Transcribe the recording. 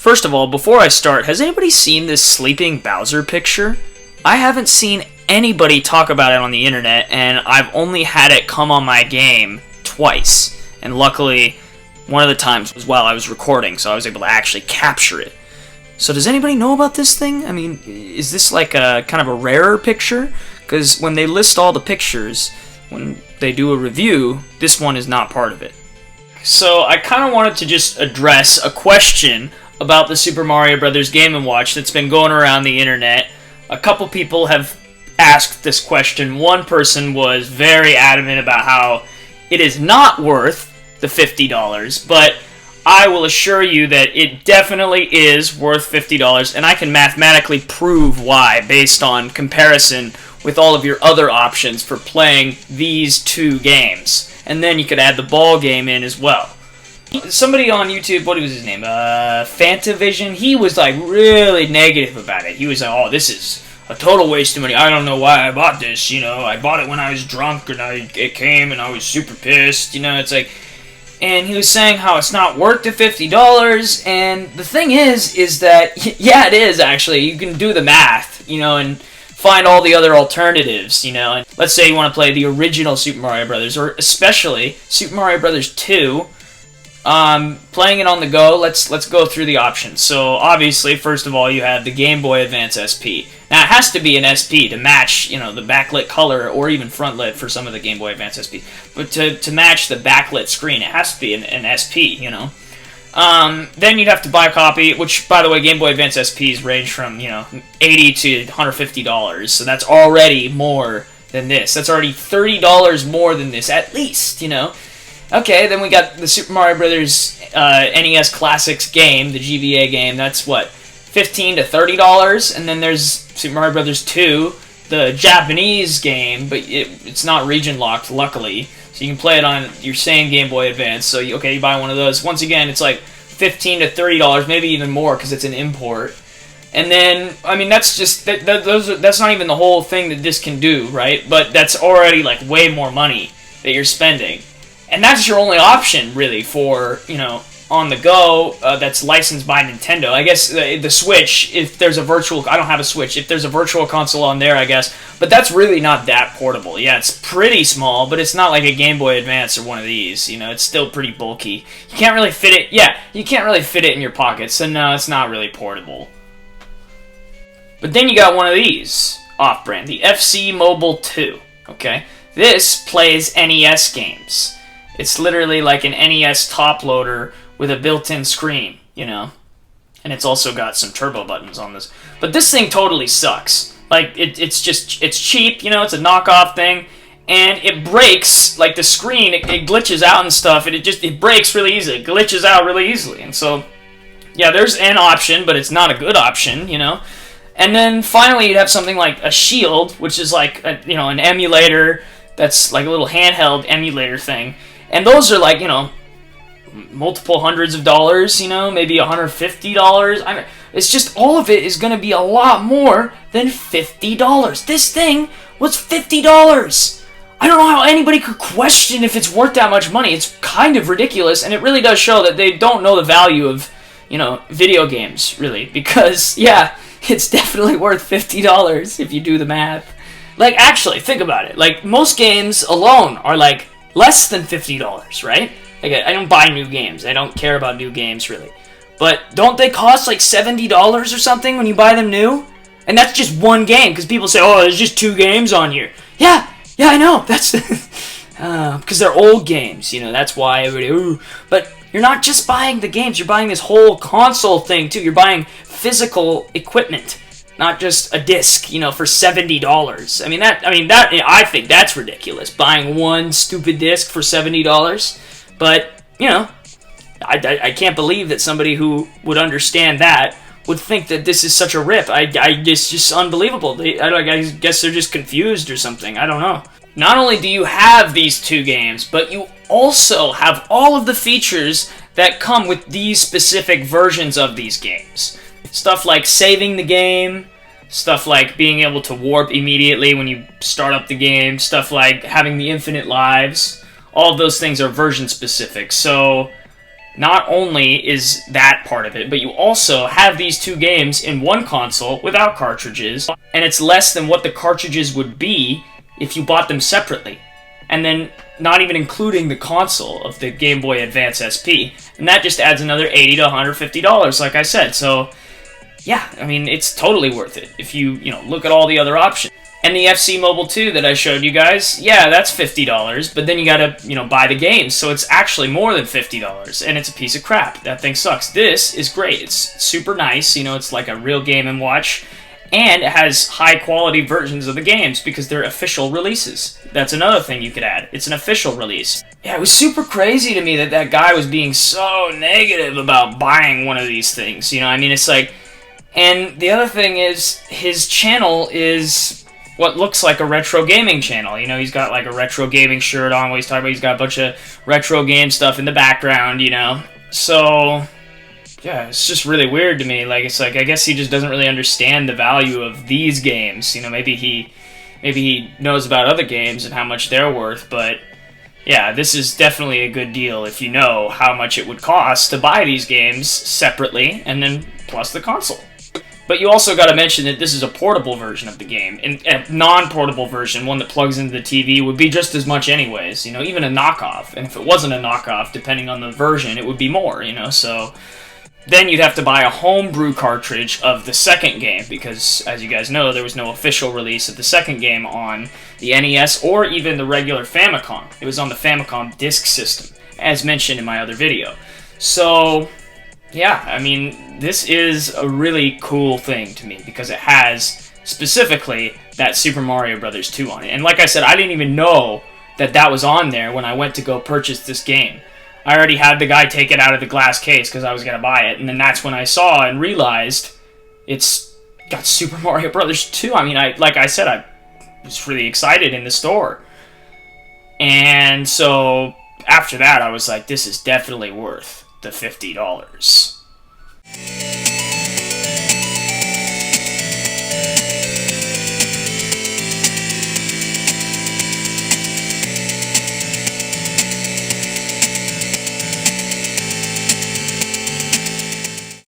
First of all, before I start, has anybody seen this sleeping Bowser picture? I haven't seen anybody talk about it on the internet, and I've only had it come on my game twice. And luckily, one of the times was while I was recording, so I was able to actually capture it. So does anybody know about this thing? I mean, is this like a kind of a rarer picture? Because when they list all the pictures, when they do a review, this one is not part of it. So I kind of wanted to just address a question about the Super Mario Bros. Game & Watch that's been going around the internet. A couple people have asked this question. One person was very adamant about how it is not worth the $50, but I will assure you that it definitely is worth $50, and I can mathematically prove why based on comparison with all of your other options for playing these two games. And then you could add the ball game in as well. Somebody on YouTube, what was his name? Fantavision, he was like really negative about it. He was like, oh, this is a total waste of money. I don't know why I bought this, you know. I bought it when I was drunk and it came and I was super pissed, you know. It's like, and he was saying how it's not worth the $50, and the thing is that, yeah, it is actually. You can do the math, you know, and find all the other alternatives, you know. And let's say you want to play the original Super Mario Brothers, or especially Super Mario Brothers 2. Playing it on the go, let's go through the options. So obviously, first of all, you have the Game Boy Advance SP. Now it has to be an SP to match, you know, the backlit color, or even front lit for some of the Game Boy Advance SP. But to match the backlit screen, it has to be an SP, you know. Then you'd have to buy a copy, which, by the way, Game Boy Advance SPs range from, you know, $80 to $150. So that's already more than this. That's already $30 more than this, at least, you know. Okay, then we got the Super Mario Brothers NES Classics game, the GBA game. That's what, $15 to $30, and then there's Super Mario Brothers 2, the Japanese game, but it's not region locked, luckily, so you can play it on your same Game Boy Advance. So you buy one of those. Once again, it's like $15 to $30, maybe even more because it's an import. And then, I mean, that's just that's not even the whole thing that this can do, right? But that's already like way more money that you're spending. And that's your only option, really, for, you know, on the go that's licensed by Nintendo. I guess the Switch, if there's a virtual... I don't have a Switch. If there's a virtual console on there, I guess. But that's really not that portable. Yeah, it's pretty small, but it's not like a Game Boy Advance or one of these. You know, it's still pretty bulky. You can't really fit it... Yeah, you can't really fit it in your pocket, so no, it's not really portable. But then you got one of these, off-brand, the FC Mobile 2, okay? This plays NES games. It's literally like an NES top loader with a built-in screen, you know? And it's also got some turbo buttons on this. But this thing totally sucks. Like, it's cheap, you know, it's a knockoff thing, and it breaks, like the screen, it glitches out and stuff, and it breaks really easily, it glitches out really easily. And so, yeah, there's an option, but it's not a good option, you know? And then finally you'd have something like a Shield, which is like, you know, an emulator that's like a little handheld emulator thing. And those are like, you know, multiple hundreds of dollars, you know, maybe $150. I mean, it's just all of it is going to be a lot more than $50. This thing was $50. I don't know how anybody could question if it's worth that much money. It's kind of ridiculous, and it really does show that they don't know the value of, you know, video games, really. Because, yeah, it's definitely worth $50 if you do the math. Like, actually, think about it. Like, most games alone are like less than $50, right? Like, I don't buy new games. I don't care about new games, really. But don't they cost like $70 or something when you buy them new? And that's just one game, because people say, oh, there's just 2 games on here. Yeah, I know. That's because they're old games, you know, that's why everybody, ooh. But you're not just buying the games, you're buying this whole console thing, too. You're buying physical equipment, not just a disc, you know, for $70. I think that's ridiculous, buying one stupid disc for $70. But, you know, I can't believe that somebody who would understand that would think that this is such a rip. It's just unbelievable. I guess they're just confused or something. I don't know. Not only do you have these 2 games, but you also have all of the features that come with these specific versions of these games. Stuff like saving the game, stuff like being able to warp immediately when you start up the game, stuff like having the infinite lives. All of those things are version specific. So not only is that part of it, but you also have these two games in one console without cartridges, and it's less than what the cartridges would be if you bought them separately. And then not even including the console of the Game Boy Advance SP. And that just adds another $80 to $150, like I said. So, yeah, I mean, it's totally worth it if you look at all the other options. And the FC Mobile 2 that I showed you guys, yeah, that's $50, but then you gotta, buy the games, so it's actually more than $50, and it's a piece of crap. That thing sucks. This is great. It's super nice, it's like a real Game & Watch, and it has high-quality versions of the games, because they're official releases. That's another thing you could add. It's an official release. Yeah, it was super crazy to me that that guy was being so negative about buying one of these things, it's like... And the other thing is, his channel is... what looks like a retro gaming channel. He's got like a retro gaming shirt on, what he's talking about. He's got a bunch of retro game stuff in the background, So, yeah, it's just really weird to me. Like, it's like, I guess he just doesn't really understand the value of these games. Maybe he knows about other games and how much they're worth, but yeah, this is definitely a good deal if you know how much it would cost to buy these games separately, and then plus the console. But you also got to mention that this is a portable version of the game. And a non-portable version, one that plugs into the TV, would be just as much anyways. Even a knockoff. And if it wasn't a knockoff, depending on the version, it would be more, So then you'd have to buy a homebrew cartridge of the second game, because, as you guys know, there was no official release of the second game on the NES or even the regular Famicom. It was on the Famicom disk system, as mentioned in my other video. So... yeah, I mean, this is a really cool thing to me, because it has, specifically, that Super Mario Bros. 2 on it. And like I said, I didn't even know that that was on there when I went to go purchase this game. I already had the guy take it out of the glass case because I was going to buy it, and then that's when I saw and realized it's got Super Mario Bros. 2. I mean, like I said, I was really excited in the store. And so, after that, I was like, this is definitely worth the $50.